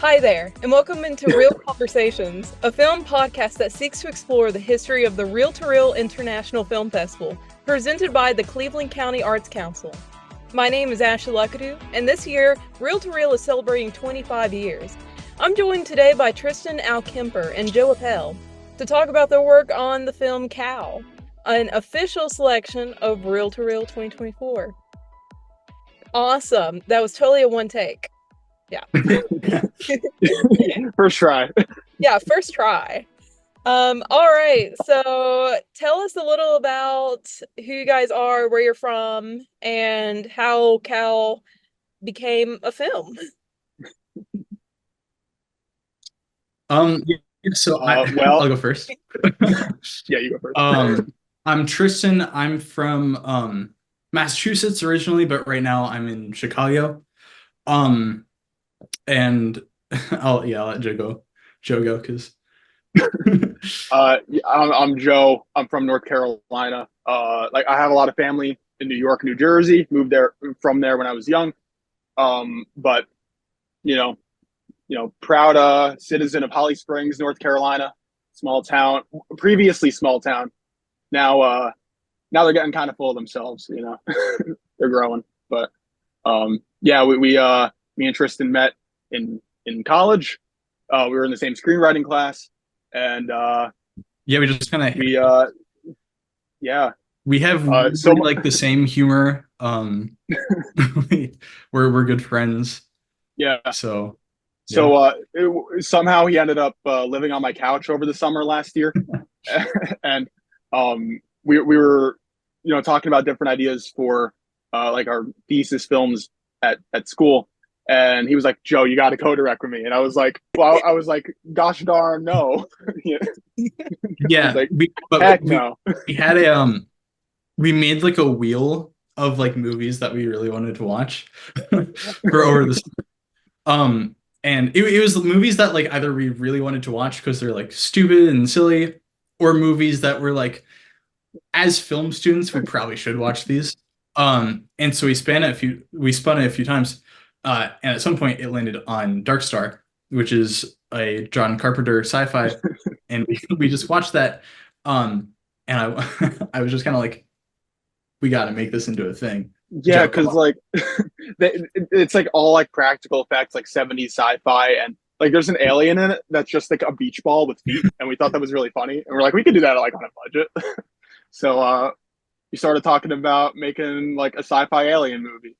Hi there, and welcome into Real Conversations, a film podcast that seeks to explore the history of the Reel-to-Reel International Film Festival, presented by the Cleveland County Arts Council. My name is Ashley Luckadoo, and this year, Reel-to-Reel is celebrating 25 years. I'm joined today by Tristan Alkemper and Joe Appel to talk about their work on the film Cow, an official selection of Reel-to-Reel 2024. Awesome. That was totally a one take. Yeah. First try. Yeah, first try. All right. So tell us a little about who you guys are, where you're from, and how Cal became a film. So I'll go first. Yeah, you go first. I'm Tristan. I'm from Massachusetts originally, but right now I'm in Chicago. And I'll let Joe go because I'm Joe. I'm from North Carolina. I have a lot of family in New York, New Jersey. Moved from there when I was young. But proud citizen of Holly Springs, North Carolina, small town. Previously small town. Now they're getting kind of full of themselves. They're growing. But me and Tristan met in college. We were in the same screenwriting class, and we just kind of we have the same humor. We're good friends. Yeah. Somehow he ended up living on my couch over the summer last year, and we were talking about different ideas for our thesis films at school. And he was like, Joe, you got to co-direct with me. And I was like, gosh darn, no. Yeah. No. We had we made like a wheel of like movies that we really wanted to watch for over this. And it was movies that like either we really wanted to watch because they're like stupid and silly, or movies that were like, as film students, we probably should watch these. And so we spun it a few times. And at some point, it landed on Dark Star, which is a John Carpenter sci-fi, and we just watched that. And I was just kind of like, we got to make this into a thing. Yeah, because like it's like all like practical effects, like 70s sci-fi, and like there's an alien in it that's just like a beach ball with feet, and we thought that was really funny, and we're like, we could do that like on a budget. So we started talking about making like a sci-fi alien movie.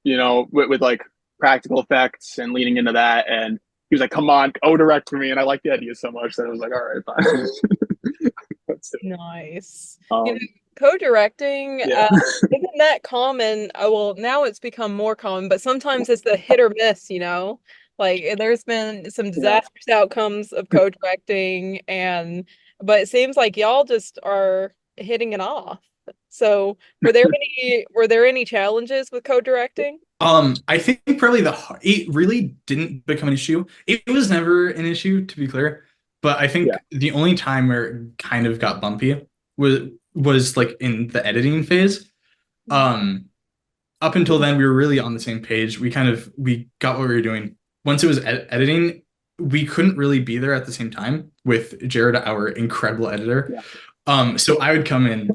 With like practical effects and leaning into that. And he was like, come on, direct for me. And I liked the idea so much that I was like, all right, fine. Nice. Co-directing isn't that common. Well, now it's become more common, but sometimes it's the hit or miss, Like there's been some disastrous outcomes of co-directing, but it seems like y'all just are hitting it off. So were there any challenges with co-directing? I think probably it really didn't become an issue. It was never an issue, to be clear. But I think the only time where it kind of got bumpy was like in the editing phase. Up until then, we were really on the same page. We got what we were doing. Once it was editing, we couldn't really be there at the same time with Jared, our incredible editor. So I would come in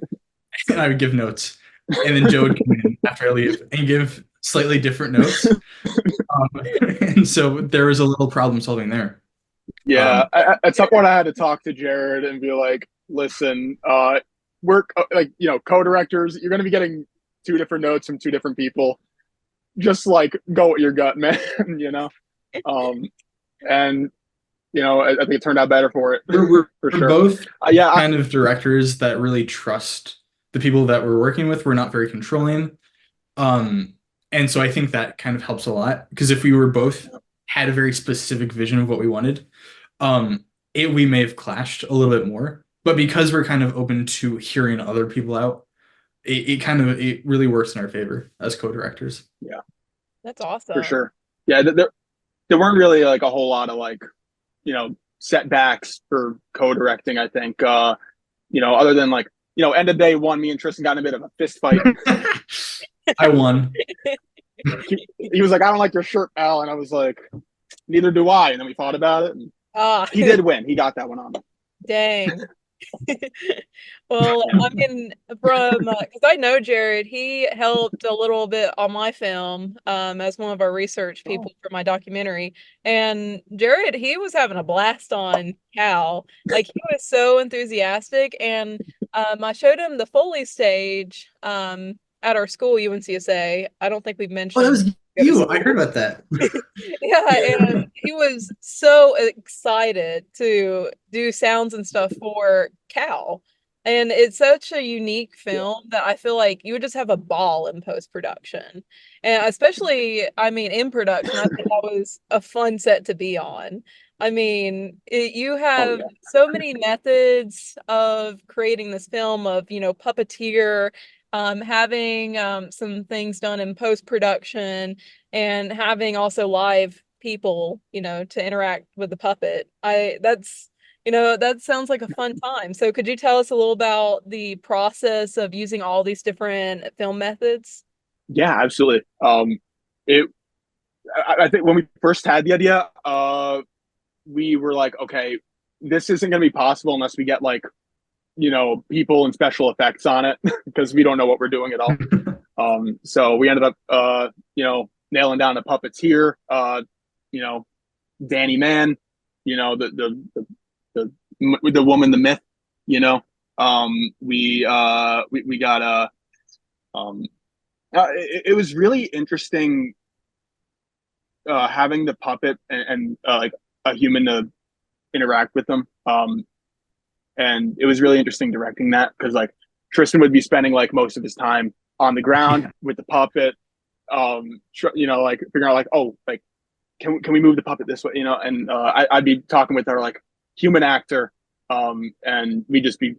and I would give notes, and then Joe would come in after I leave and give slightly different notes. And so there was a little problem solving there. Yeah, at some point I had to talk to Jared and be like, listen, we're co-directors, you're going to be getting two different notes from two different people. Just like go with your gut, man. And I think it turned out better for it. We're sure. Both kind of directors that really trust the people that we're working with. We're not very controlling. And so I think that kind of helps a lot, because if we were both had a very specific vision of what we wanted, we may have clashed a little bit more. But because we're kind of open to hearing other people out, it really works in our favor as co-directors. Yeah, that's awesome. For sure. Yeah, there weren't really like a whole lot of like setbacks for co-directing. I think other than like end of day one, me and Tristan got in a bit of a fist fight. I won. He was like, I don't like your shirt, Al. And I was like, neither do I. And then we thought about it. And Ah, he did win. He got that one on. dang. Well, I mean, from because I know Jared, he helped a little bit on my film as one of our research people for my documentary. And Jared, he was having a blast on Cal. Like he was so enthusiastic. And I showed him the Foley stage at our school, UNCSA. I don't think we've Oh, that mentioned. was you. I heard about that. Yeah, and he was so excited to do sounds and stuff for Cal. And it's such a unique Yeah. film that I feel like you would just have a ball in post-production. And especially, I mean, in production, I think that was a fun set to be on. I mean, you Oh have yeah. so many methods of creating this film of, puppeteer, having some things done in post-production and having also live people, to interact with the puppet. That sounds like a fun time. So could you tell us a little about the process of using all these different film methods? Yeah, absolutely. It. I think when we first had the idea, we were like, okay, this isn't going to be possible unless we get like, people and special effects on it because we don't know what we're doing at all. So we ended up, nailing down the puppeteer, Danny Mann, the woman, the myth, we got um, it was really interesting having the puppet and like a human to interact with them. And it was really interesting directing that because like Tristan would be spending like most of his time on the ground Yeah. with the puppet, like figuring out like, oh, like can we move the puppet this way, and I'd be talking with our like human actor, and we'd just be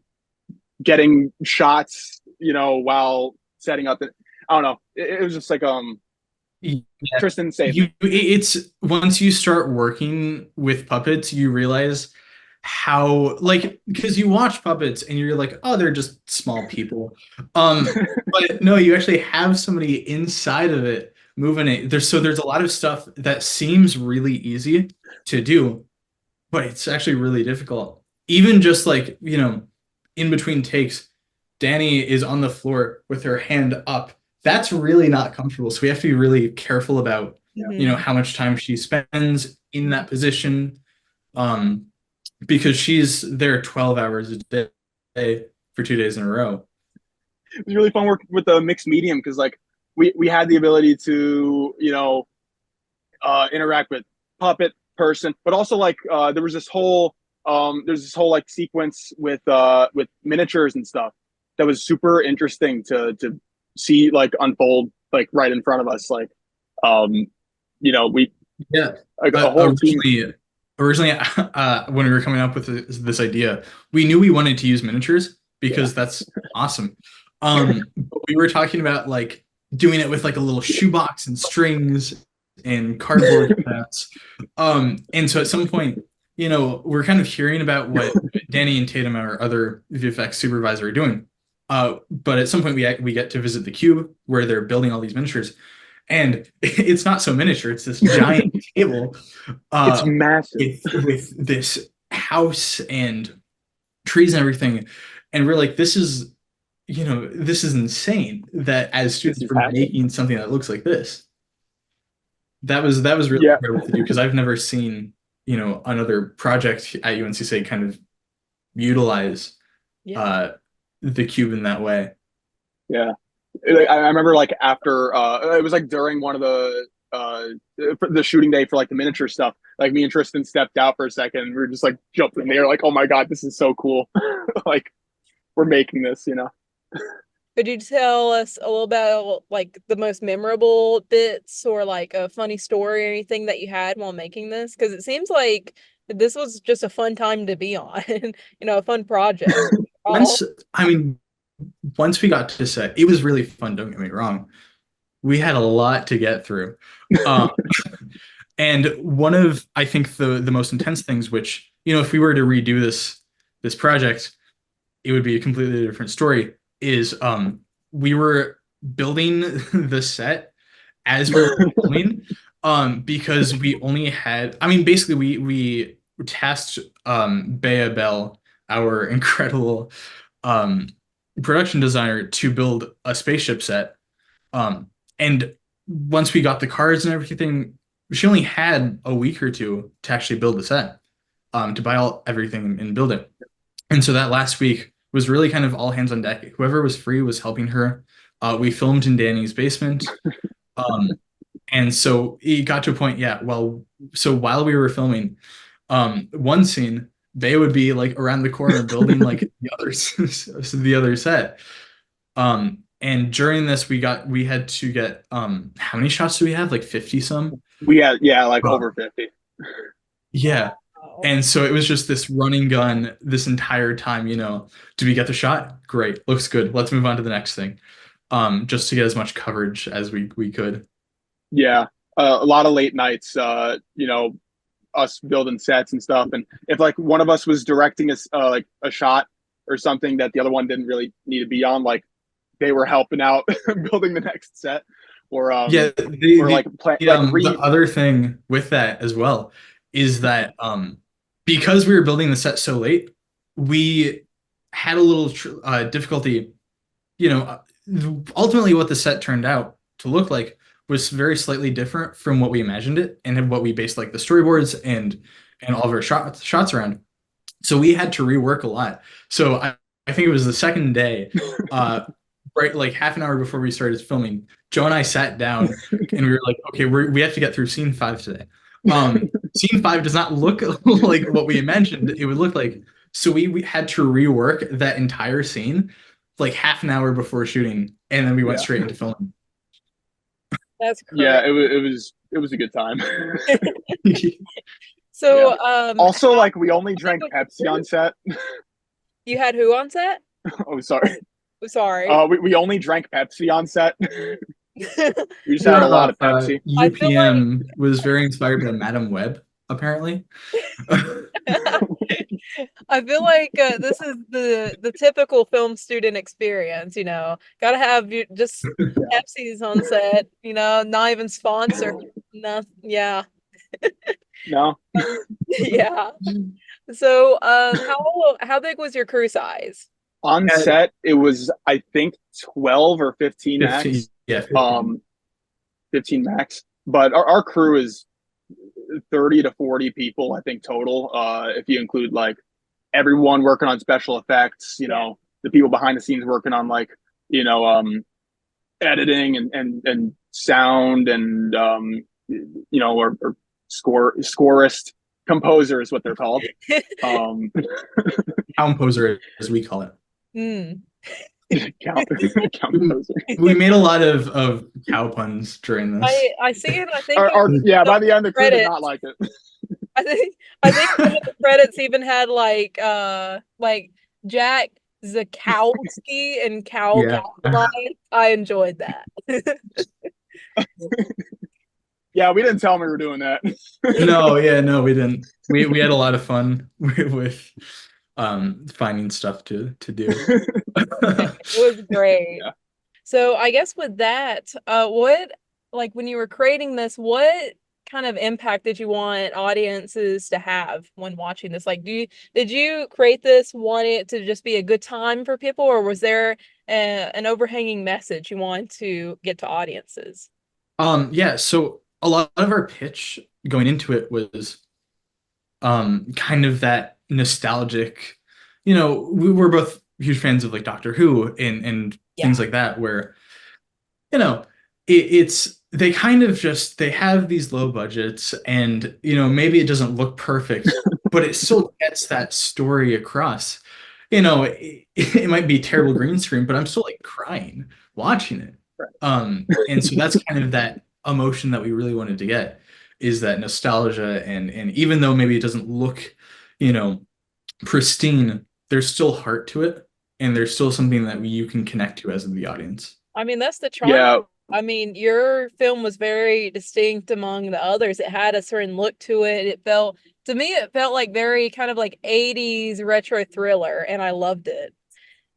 getting shots, while setting up. I don't know. It was just like Yeah. Tristan saved me. It's once you start working with puppets, you realize how like because you watch puppets and you're like, oh, they're just small people. But no, you actually have somebody inside of it moving it. There's a lot of stuff that seems really easy to do, but it's actually really difficult. Even just like, in between takes, Danny is on the floor with her hand up. That's really not comfortable. So we have to be really careful about, Mhm. how much time she spends in that position. Um, because she's there 12 hours a day for 2 days in a row. It was really fun working with the mixed medium because like we had the ability to interact with puppet person, but also like there's this whole like sequence with miniatures and stuff that was super interesting to see like unfold like right in front of us. Like we Yeah. like a whole team. Originally, when we were coming up with this idea, we knew we wanted to use miniatures Yeah. because that's awesome. But we were talking about like doing it with like a little shoebox and strings and cardboard cutouts. And so at some point, we're kind of hearing about what Danny and Tatum, our other VFX supervisor, are doing. But at some point, we get to visit the cube where they're building all these miniatures, and it's not so miniature. It's this giant table It's uh, massive. with this house and trees and everything. And we're like, this is insane that as This students is we're happening. making something that looks like this. That was really Yeah. incredible to do because I've never seen, another project at UNCSA kind of utilize Yeah. uh, the cube in that way. Yeah. I remember like after it was like during one of the shooting day for like the miniature stuff. Like me and Tristan stepped out for a second. And we were just like jumping in the air, like, oh my god, this is so cool. Like we're making this. Could you tell us a little about like the most memorable bits or like a funny story or anything that you had while making this? Because it seems like this was just a fun time to be on, a fun project. Oh, Once, I mean, once we got to set, it was really fun. Don't get me wrong. We had a lot to get through. Um, and one of, I think, the most intense things, which, if we were to redo this project, it would be a completely different story, is we were building the set as we were filming. Because we only had, I mean, basically we tasked Bea Bell, our incredible um production designer, to build a spaceship set. And once we got the cards and everything, she only had a week or two to actually build the set, to buy everything and build it. And so that last week was really kind of all hands on deck. Whoever was free was helping her. We filmed in Danny's basement. Um, and so it got to a point, yeah, well, so while we were filming, one scene, they would be like around the corner building like the others, the other set. And during this, we had to get, how many shots do we have? Like 50 some? We had, yeah, like Uh, over 50. yeah. Oh. And so it was just this running gun this entire time, Do we get the shot? Great. Looks good. Let's move on to the next thing. Just to get as much coverage as we could. Yeah. A lot of late nights, us building sets and stuff. And if like one of us was directing us like a shot or something that the other one didn't really need to be on, like they were helping out building the next set, or Yeah, or like the other thing with that as well is that because we were building the set so late, we had a little difficulty. Ultimately, what the set turned out to look like was very slightly different from what we imagined it and what we based like the storyboards and all of our shots around. So we had to rework a lot. So I think it was the second day, right, like half an hour before we started filming, Joe and I sat down and we were like, okay, we have to get through scene 5 today. Scene 5 does not look like what we imagined it would look like. So we had to rework that entire scene like half an hour before shooting, and then we went straight into filming. That's crazy. Yeah, it was a good time. So, also, like we only drank Pepsi on set. You had who on set? Oh, sorry. Sorry. We only drank Pepsi on set. We just had a lot of Pepsi. UPM was very inspired by Madame Web, apparently. I feel like this is the typical film student experience, Gotta have just Pepsi's on set, not even sponsored. No, yeah. No. Yeah. So, how big was your crew size? On set, it was I think 12 or 15 max. 15, yeah, 15. 15 max. But our crew is 30 to 40 people, I think, total. If you include like everyone working on special effects, the people behind the scenes working on like, editing and sound and or scorist, composer is what they're called. Composer, as we call it. Composer. We made a lot of cow puns during this. I see it. I think by the end the crew did not like it. I think some of the credits even had like Jack Zakowski and Cow. Yeah. I enjoyed that. Yeah, we didn't tell them we were doing that. No, we didn't. We had a lot of fun with finding stuff to do. It was great. Yeah. So I guess with that, what, like when you were creating this, what kind of impact did you want audiences to have when watching this? Like, did you create this, want it to just be a good time for people, or was there an overhanging message you want to get to audiences? Yeah, so a lot of our pitch going into it was kind of that nostalgic, we were both huge fans of like Doctor Who and things like that, where it's they kind of just they have these low budgets and maybe it doesn't look perfect but it still gets that story across. It might be terrible green screen, but I'm still like crying watching it. And so that's kind of that emotion that we really wanted to get, is that nostalgia, and even though maybe it doesn't look pristine, there's still heart to it, and there's still something that you can connect to as the audience. I mean, that's the charm. Yeah. I mean, your film was very distinct among the others. It had a certain look to it. To me, it felt like very kind of like 80s retro thriller, and I loved it.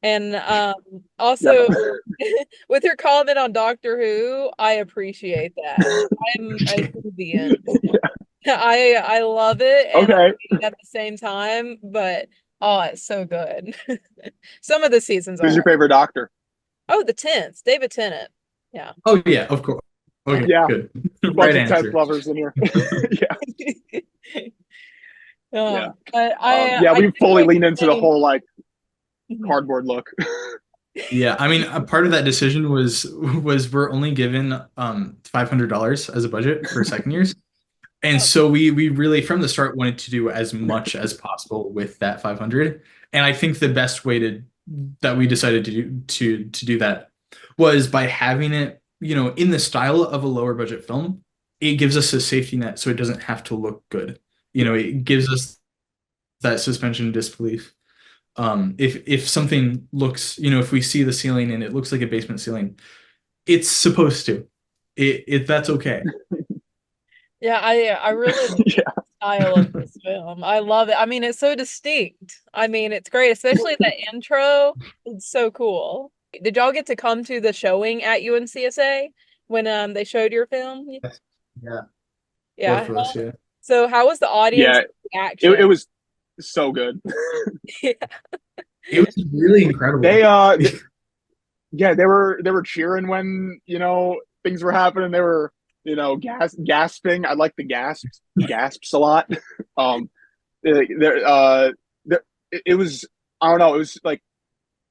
And also with your comment on Doctor Who, I appreciate that. I'm a Whovian. I love it and I Okay. hate it at the same time, but oh, it's so good. Some of the seasons are Who's your hard. favorite Doctor? Oh, the Tenth, David Tennant. Yeah. Oh yeah, of course. Yeah. Okay, Yeah, good. bunch Right of tenth answer. lovers in here. Yeah, yeah, But yeah. I We do fully like leaned into the saying, whole like cardboard look. Yeah, I mean, a part of that decision was we're only given $500 as a budget for second years. And oh, so we really from the start wanted to do as much as possible with that 500. And I think the best way to that we decided to do that was by having it, in the style of a lower budget film. It gives us a safety net so it doesn't have to look good. It gives us that suspension of disbelief. If something looks, if we see the ceiling and it looks like a basement ceiling, it's supposed to. It that's okay. yeah, I really like Yeah, the style of this film. I love it. I mean, it's so distinct. I mean, it's great, especially the intro. It's so cool. Did y'all get to come to the showing at UNCSA when they showed your film? Yeah, Yeah. both of us, yeah. So how was the audience yeah. It reaction? was so good. Yeah. It was really incredible. They yeah, they were cheering when things were happening. They were gasping. I like the gasps a lot. Um, there there it was, I don't know. It was like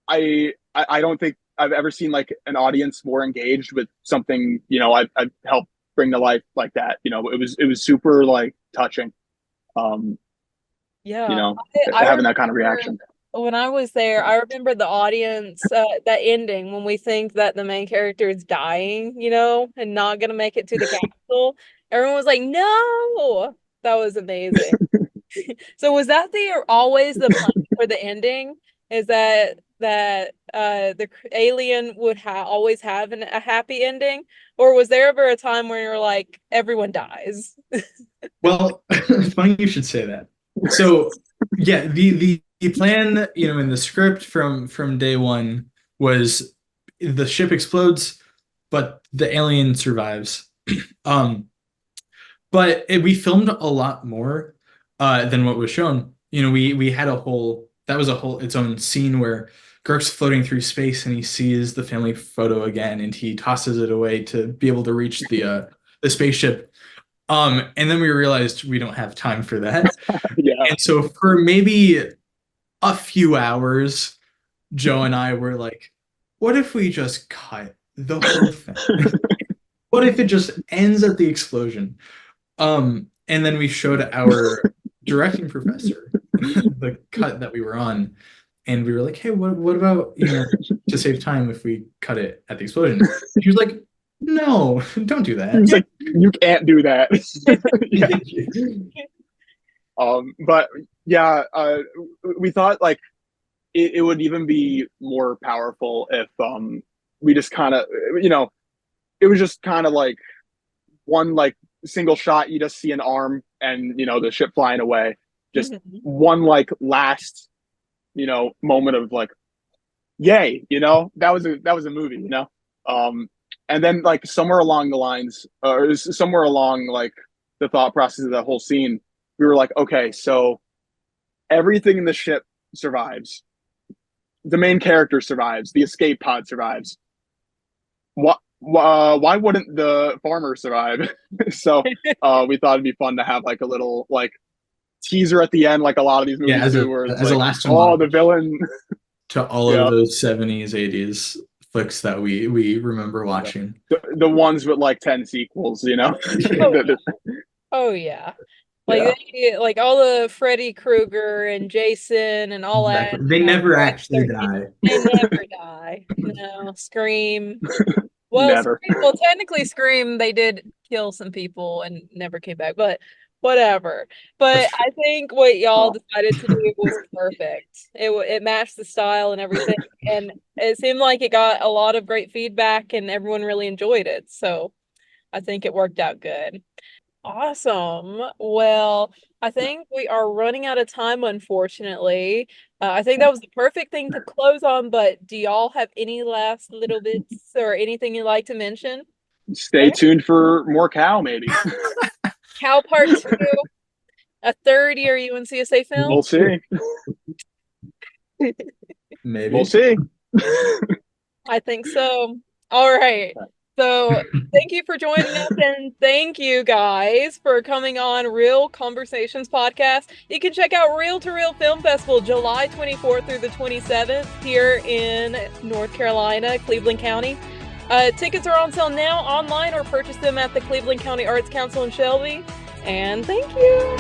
I don't think I've ever seen like an audience more engaged with something I've helped bring to life like that. It was super like touching. Um, Yeah. I having that kind of remember reaction. when I was there, I remember the audience, that ending when we think that the main character is dying, and not gonna make it to the castle. Everyone was like, "No!" That was amazing. So was that always the plan for the ending? Is that the alien would always have a happy ending, or was there ever a time where you're like everyone dies? Well, it's funny you should say that. So, yeah, the plan, in the script from day one was the ship explodes, but the alien survives. Um, but we filmed a lot more than what was shown. We had a whole its own scene where Kirk's floating through space and he sees the family photo again and he tosses it away to be able to reach the spaceship. And then we realized we don't have time for that. Yeah. And so for maybe a few hours, Joe and I were like, what if we just cut the whole thing? What if it just ends at the explosion? And then we showed our directing professor the cut that we were on, and we were like, "Hey, what about to save time if we cut it at the explosion?" She was like, "No, don't do that." He's like, you can't do that. Yeah. But yeah, we thought like it would even be more powerful if we just kind of it was just kind of like one like single shot. You just see an arm and the ship flying away. Just Mhm. one like last moment of like yay, that was a movie, and then like somewhere along the lines, or somewhere along like the thought process of that whole scene, we were like, okay, so everything in the ship survives, the main character survives, the escape pod survives. Why wouldn't the farmer survive? So we thought it'd be fun to have like a little like teaser at the end, like a lot of these Yeah, movies do, where it's as a like, last oh, the homage villain. to all of Yeah, those 70s, 80s flicks that we remember yeah. watching. The ones with like 10 sequels, Oh yeah. Oh yeah. Like Yeah. like all the Freddy Krueger and Jason and all that, Exactly. They never Friday actually 13th, die. they never die. No, Scream. Well, Never. Technically, Scream, they did kill some people and never came back, but whatever. That's But true. I think what y'all Oh, decided to do was perfect. It matched the style and everything, and it seemed like it got a lot of great feedback, and everyone really enjoyed it. So I think it worked out good. Awesome. Well, I think we are running out of time, unfortunately. I think that was the perfect thing to close on, but do y'all have any last little bits or anything you'd like to mention? Stay tuned for more Cow, maybe. Cow Part 2, a third year UNCSA film? We'll see. Maybe. We'll see. I think so. All right. So thank you for joining us, and thank you guys for coming on Real Conversations podcast. You can check out Reel to Reel Film Festival July 24th through the 27th here in North Carolina, Cleveland County. Tickets are on sale now online, or purchase them at the Cleveland County Arts Council in Shelby. And thank you.